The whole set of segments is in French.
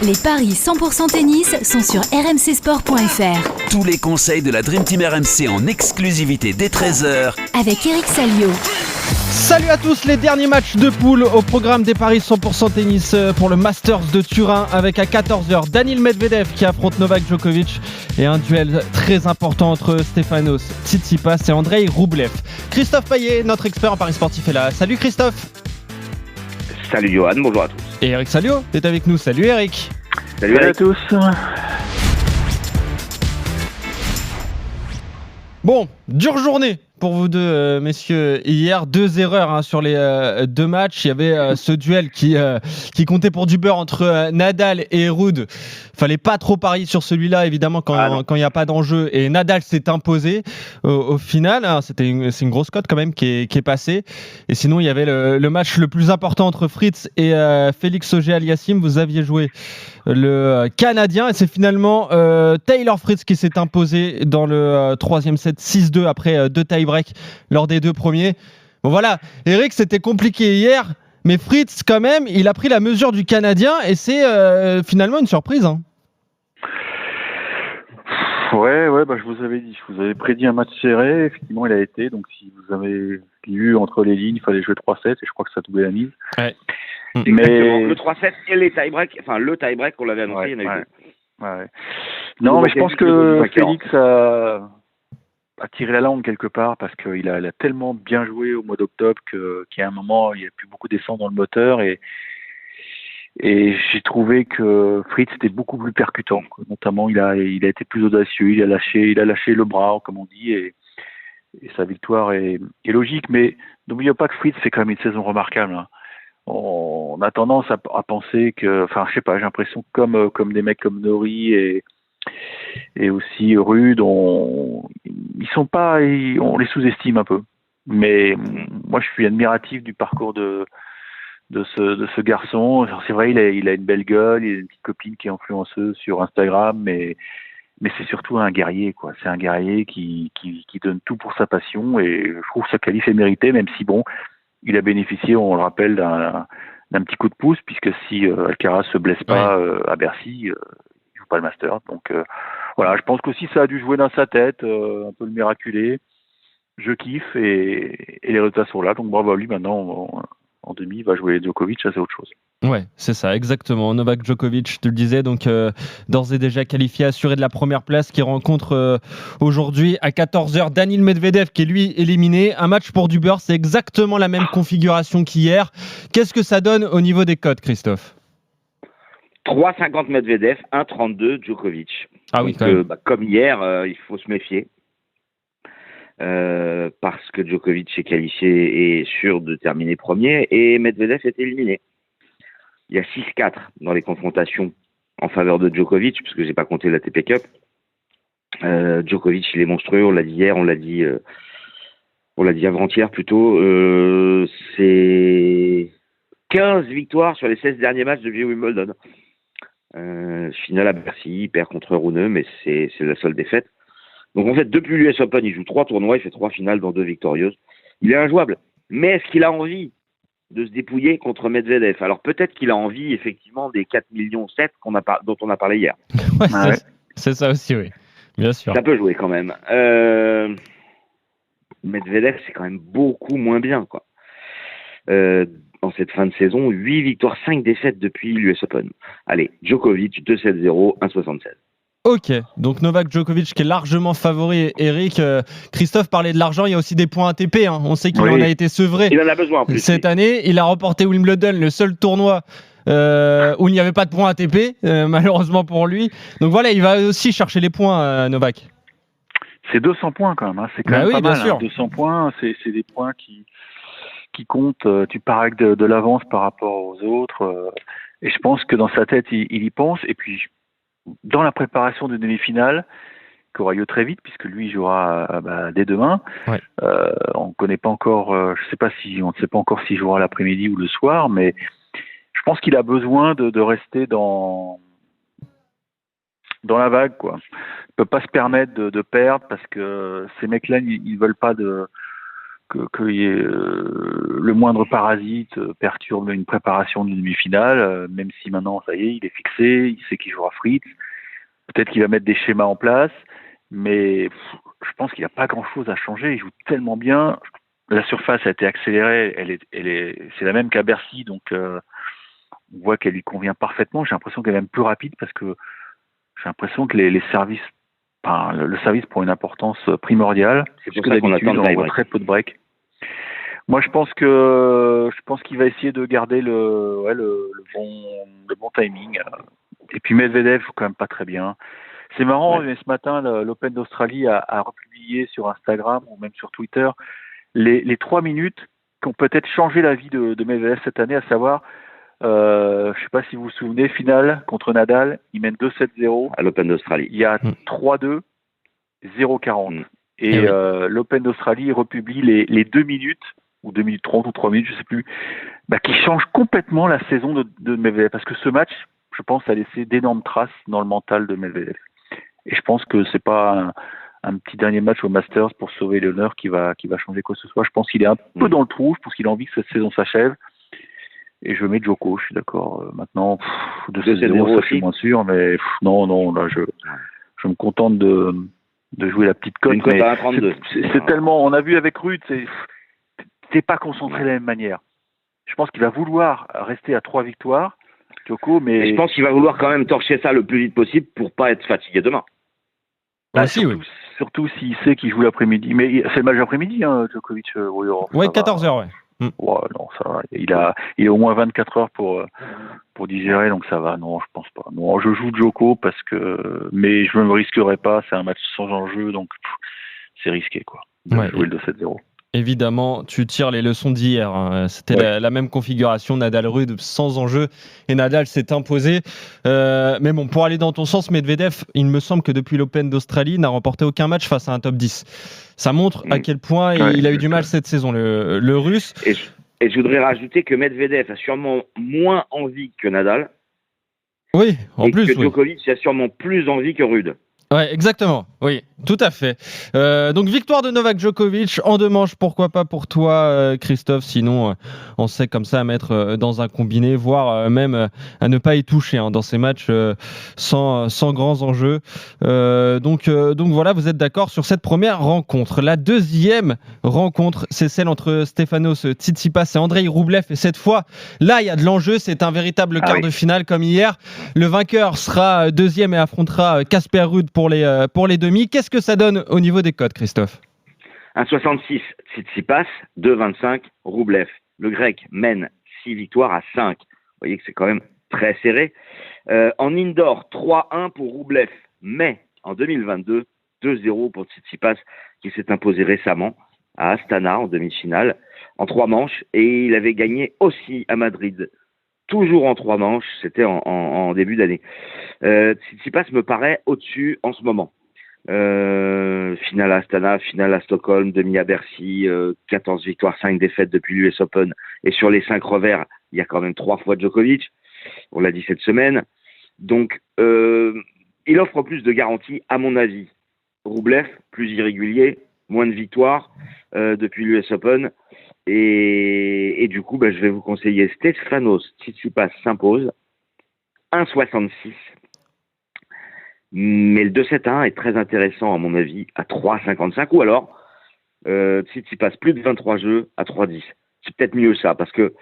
Les paris 100% tennis sont sur rmcsport.fr. Tous les conseils de la Dream Team RMC en exclusivité dès 13h Avec Eric Salio. Salut à tous, les derniers matchs de poule au programme des paris 100% tennis pour le Masters de Turin avec à 14h Daniil Medvedev qui affronte Novak Djokovic et un duel très important entre Stefanos Tsitsipas et Andrei Roublev. Christophe Payet, notre expert en paris sportif, est là. Salut Christophe. Salut Johan, bonjour à tous. Et Eric Salio est avec nous. Salut Eric. Salut à tous. Bon, dure journée pour vous deux, messieurs. Hier, 2 erreurs sur les 2 matchs. Il y avait ce duel qui comptait pour du beurre entre Nadal et Ruud. Fallait pas trop parier sur celui-là, évidemment, quand il n'y a pas d'enjeu. Et Nadal s'est imposé au final. C'est une grosse cote quand même qui est passée. Et sinon, il y avait le match le plus important entre Fritz et Félix Auger-Aliassime. Vous aviez joué le Canadien et c'est finalement Taylor Fritz qui s'est imposé dans le 3e set 6-2 après 2 tie-breaks lors des 2 premiers. Bon voilà, Eric, c'était compliqué hier, mais Fritz quand même, il a pris la mesure du Canadien et c'est finalement une surprise. Ouais, je vous avais dit, je vous avais prédit un match serré, effectivement il a été, donc si vous avez lu entre les lignes, il fallait jouer 3-7 et je crois que ça doublait la mise. Ouais. Mais le 3-7 et les tie-breaks, le tie-break qu'on l'avait annoncé, il y en a eu deux. Ouais. Non, mais je pense que Félix a tiré la langue quelque part parce qu'il a tellement bien joué au mois d'octobre qu'à un moment il n'y a plus beaucoup d'essence dans le moteur et j'ai trouvé que Fritz était beaucoup plus percutant. Notamment, il a été plus audacieux, il a lâché le bras, comme on dit, et sa victoire est logique. Mais n'oublions pas que Fritz fait quand même une saison remarquable. On a tendance à penser que, je sais pas, j'ai l'impression que comme des mecs comme Norrie et aussi Ruud, on les sous-estime un peu. Mais moi, je suis admiratif du parcours de ce garçon. C'est vrai, il a une belle gueule, il a une petite copine qui est influenceuse sur Instagram, mais c'est surtout un guerrier, quoi. C'est un guerrier qui donne tout pour sa passion et je trouve que sa qualif est méritée, même si il a bénéficié, on le rappelle, d'un petit coup de pouce, puisque si Alcaraz se blesse pas à Bercy, il joue pas le Master. Donc voilà, je pense qu'aussi ça a dû jouer dans sa tête, un peu le miraculé. Je kiffe et les résultats sont là, donc bravo à lui. Maintenant, en demi, il va jouer Djokovic, ça c'est autre chose. Ouais, c'est ça, exactement. Novak Djokovic, tu le disais, donc d'ores et déjà qualifié, assuré de la première place, qui rencontre aujourd'hui à 14h Daniil Medvedev, qui est lui éliminé. Un match pour du beurre, c'est exactement la même configuration qu'hier. Qu'est-ce que ça donne au niveau des cotes, Christophe ? 3,50 Medvedev, 1,32 Djokovic. Ah oui, donc, comme hier, il faut se méfier. Parce que Djokovic est qualifié et sûr de terminer premier et Medvedev est éliminé. Il y a 6-4 dans les confrontations en faveur de Djokovic, puisque j'ai pas compté l'ATP Cup. Djokovic, il est monstrueux, on l'a dit hier, on l'a dit avant-hier plutôt. C'est 15 victoires sur les 16 derniers matchs depuis Wimbledon. Finale à Bercy, il perd contre Rune, mais c'est la seule défaite. Donc en fait, depuis l'US Open, il joue 3 tournois, il fait 3 finales dans 2 victorieuses. Il est injouable. Mais est-ce qu'il a envie de se dépouiller contre Medvedev ? Alors peut-être qu'il a envie effectivement des 4,7 millions dont on a parlé hier. C'est ça aussi, oui. Bien sûr. Ça peut jouer quand même. Medvedev, c'est quand même beaucoup moins bien, quoi. En cette fin de saison, 8 victoires, 5 défaites depuis l'US Open. Allez, Djokovic, 2-7-0, 1,76. Ok, donc Novak Djokovic qui est largement favori. Eric, Christophe parlait de l'argent, il y a aussi des points ATP. On sait qu'il en a été sevré. Il en a besoin en plus. Cette année, il a remporté Wimbledon, le seul tournoi où il n'y avait pas de points ATP, malheureusement pour lui. Donc voilà, il va aussi chercher les points, Novak. C'est 200 points quand même, c'est quand même pas bien mal. Sûr. 200 points, c'est des points qui comptent. Tu pars avec de l'avance par rapport aux autres. Et je pense que dans sa tête, il y pense. Et puis, dans la préparation de demi-finale, qui aura lieu très vite, puisque lui il jouera dès demain. Ouais. On ne connaît pas encore, on ne sait pas s'il jouera l'après-midi ou le soir, mais je pense qu'il a besoin de rester dans la vague, quoi. Il peut pas se permettre de perdre parce que ces mecs-là, ils veulent pas de le moindre parasite perturbe une préparation d'une demi-finale, même si maintenant, ça y est, il est fixé, il sait qu'il jouera Fritz. Peut-être qu'il va mettre des schémas en place, mais je pense qu'il n'y a pas grand-chose à changer. Il joue tellement bien. La surface a été accélérée, c'est la même qu'à Bercy, donc on voit qu'elle lui convient parfaitement. J'ai l'impression qu'elle est même plus rapide parce que j'ai l'impression que les services, le service prend une importance primordiale. C'est pour ça qu'on attend on voit très peu de break. Moi, je pense qu'il va essayer de garder le bon timing. Et puis Medvedev joue quand même pas très bien. C'est marrant, mais ce matin, l'Open d'Australie a republié sur Instagram ou même sur Twitter les 3 minutes qui ont peut-être changé la vie de Medvedev cette année, à savoir, je sais pas si vous vous souvenez, finale contre Nadal, il mène 2-7-0 à l'Open d'Australie. Il y a 3-2, 0-40. Et l'Open d'Australie republie les 2 minutes, ou 2 minutes 30 ou 3 minutes, je sais plus, qui changent complètement la saison de Medvedev. Parce que ce match, je pense, a laissé d'énormes traces dans le mental de Medvedev. Et je pense que c'est pas un petit dernier match au Masters pour sauver l'honneur qui va changer quoi que ce soit. Je pense qu'il est un peu dans le trou, je pense qu'il a envie que cette saison s'achève. Et je mets Djoko, je suis d'accord. Maintenant, 2-7-0, ça je suis moins sûr, mais non, là je me contente de jouer la petite cote. Une cote à 1,32. C'est tellement, on a vu avec Ruud, t'es pas concentré de la même manière. Je pense qu'il va vouloir rester à 3 victoires, Djoko, mais... Et je pense qu'il va vouloir quand même torcher ça le plus vite possible pour pas être fatigué demain. Surtout s'il sait qu'il joue l'après-midi. Mais c'est le match l'après-midi, Djokovic. Ouais, 14h, ouais. Ouais, non, ça va. Il a au moins 24 heures pour digérer, donc ça va. Non, je pense pas. Non, je joue Djoko mais je ne me risquerai pas. C'est un match sans enjeu, donc c'est risqué, quoi. De jouer le 2-7-0. Évidemment, tu tires les leçons d'hier. C'était la même configuration, Nadal-Ruud sans enjeu, et Nadal s'est imposé. Mais bon, pour aller dans ton sens, Medvedev, il me semble que depuis l'Open d'Australie, n'a remporté aucun match face à un top 10. Ça montre à quel point il a eu du mal cette saison, le Russe. Et je voudrais rajouter que Medvedev a sûrement moins envie que Nadal. Oui, en plus. Et que Djokovic a sûrement plus envie que Ruud. Ouais, exactement. Oui, tout à fait. Donc victoire de Novak Djokovic en 2 manches, pourquoi pas pour toi, Christophe. Sinon, on sait comme ça à mettre dans un combiné, voire même à ne pas y toucher dans ces matchs sans grands enjeux. Donc voilà, vous êtes d'accord sur cette première rencontre. La deuxième rencontre, c'est celle entre Stefanos Tsitsipas et Andrei Rublev. Et cette fois, là, il y a de l'enjeu. C'est un véritable quart de finale comme hier. Le vainqueur sera deuxième et affrontera Casper Ruud pour les demi. Qu'est-ce que ça donne au niveau des cotes, Christophe? 1,66 Tsitsipas, 2,25 Rublev. Le grec mène 6 victoires à 5. Vous voyez que c'est quand même très serré. En indoor, 3-1 pour Rublev. Mais en 2022, 2-0 pour Tsitsipas qui s'est imposé récemment à Astana en demi-finale en 3 manches. Et il avait gagné aussi à Madrid. Toujours en 3 manches, c'était en début d'année. Tsitsipas me paraît au-dessus en ce moment. Finale à Astana, finale à Stockholm, demi à Bercy, 14 victoires, 5 défaites depuis l'US Open. Et sur les 5 revers, il y a quand même 3 fois Djokovic. On l'a dit cette semaine. Donc, il offre plus de garanties, à mon avis. Rublev, plus irrégulier, moins de victoires depuis l'US Open. Et du coup, je vais vous conseiller Stefanos Tsitsipas s'impose, 1,66. Mais le 2-7-1 est très intéressant, à mon avis, à 3,55. Ou alors, Tsitsipas plus de 23 jeux à 3,10. C'est peut-être mieux ça, parce que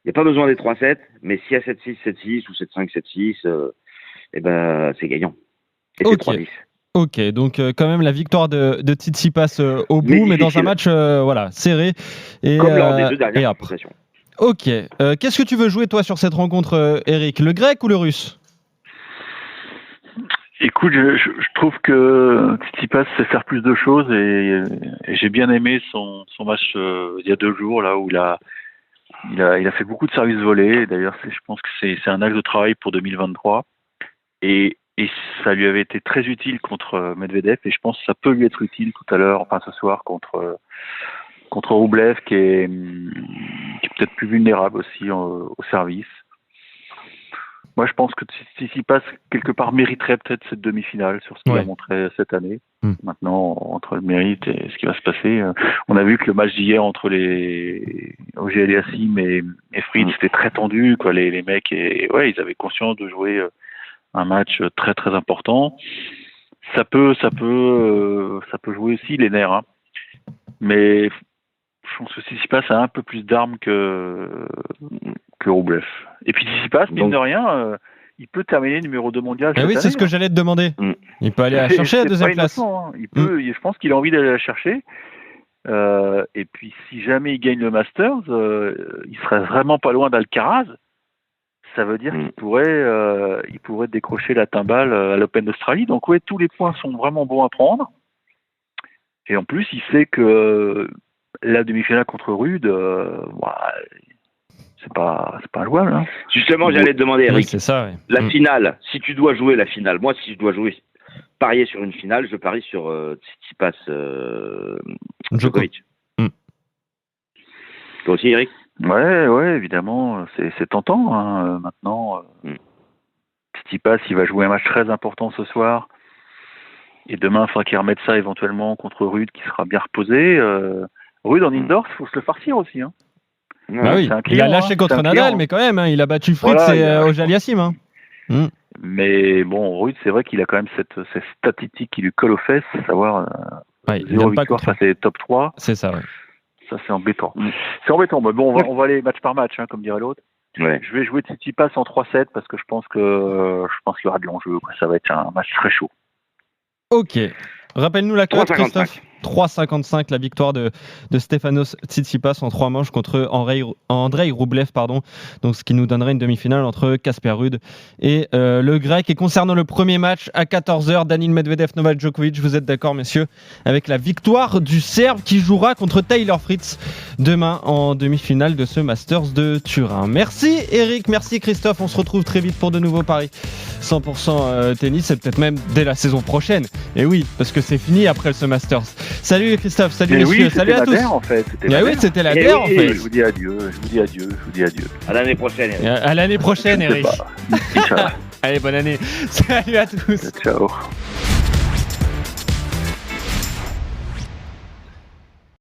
il n'y a pas besoin des 3-7, mais si à 7-6, 7-6 ou 7-5, 7-6, c'est gagnant. Et c'est 3-10. Ok, donc quand même la victoire de Tsitsipas au bout, mais dans un match serré. Et, comme lors des 2 dernières confrontations. Ok, qu'est-ce que tu veux jouer toi sur cette rencontre, Eric? Le grec ou le russe? Écoute, je trouve que Tsitsipas sait faire plus de choses et j'ai bien aimé son match il y a 2 jours là où il a fait beaucoup de services volés. D'ailleurs, je pense que c'est un axe de travail pour 2023 et ça lui avait été très utile contre Medvedev et je pense que ça peut lui être utile tout à l'heure, ce soir contre Rublev qui est peut-être plus vulnérable aussi au service. Moi, je pense que Tsitsipas, quelque part, mériterait peut-être cette demi-finale sur ce qu'il a montré cette année. Maintenant, entre le mérite et ce qui va se passer, on a vu que le match d'hier entre Auger Aliassime et Fritz, c'était très tendu, quoi. Les mecs, ils avaient conscience de jouer un match très très important. Ça peut jouer aussi les nerfs, hein. Mais je pense que Tsitsipas a un peu plus d'armes que Rublev. Et puis Tsitsipas, mine de rien, il peut terminer numéro 2 mondial. Oui, c'est ce que j'allais te demander. Il peut aller la chercher la deuxième place. Hein. Je pense qu'il a envie d'aller la chercher. Et puis si jamais il gagne le Masters, il serait vraiment pas loin d'Alcaraz. Ça veut dire qu'il pourrait décrocher la timbale à l'Open d'Australie. Donc tous les points sont vraiment bons à prendre. Et en plus, il sait que la demi-finale contre Rude, c'est pas jouable. Hein. Justement, j'allais te demander, Eric, c'est ça, la finale, si tu dois jouer la finale, moi, si je dois parier sur une finale, je parie sur Tsitsipas Djokovic. Toi aussi, Eric? Ouais, évidemment, c'est tentant. Hein. Maintenant, Tsitsipas, il va jouer un match très important ce soir. Et demain, il faudra qu'il remette ça éventuellement contre Rude, qui sera bien reposé. Rude en indoor, il faut se le farcir aussi. Hein. Oui, il a lâché contre Nadal, mais quand même, hein, il a battu Fritz et Auger Aliassime. Hein. Mais bon, Rude, c'est vrai qu'il a quand même cette statistique qui lui colle aux fesses, savoir 0 victoire face à les top 3. C'est ça, Ça, c'est embêtant. C'est embêtant, mais bon, on va aller match par match, hein, comme dirait l'autre. Ouais. Je vais jouer Tsitsipas en 3-7 parce que je pense qu'il y aura de l'enjeu. Ça va être un match très chaud. Ok. Rappelle-nous la cote, Christophe. 3,55 la victoire de Stefanos Tsitsipas en 3 manches contre Andrei Rublev, donc ce qui nous donnerait une demi-finale entre Casper Ruud et le Grec. Et concernant le premier match à 14h, Daniil Medvedev, Novak Djokovic, vous êtes d'accord, messieurs, avec la victoire du Serbe qui jouera contre Taylor Fritz demain en demi-finale de ce Masters de Turin. Merci Eric, merci Christophe, on se retrouve très vite pour de nouveaux paris 100% tennis, et peut-être même dès la saison prochaine. Et oui, parce que c'est fini après ce Masters. Salut Christophe, salut messieurs, salut à tous. En fait. C'était la guerre en fait. Je vous dis adieu. À l'année prochaine, Eric. À l'année prochaine, Eric. Allez, bonne année. Salut à tous. Ciao.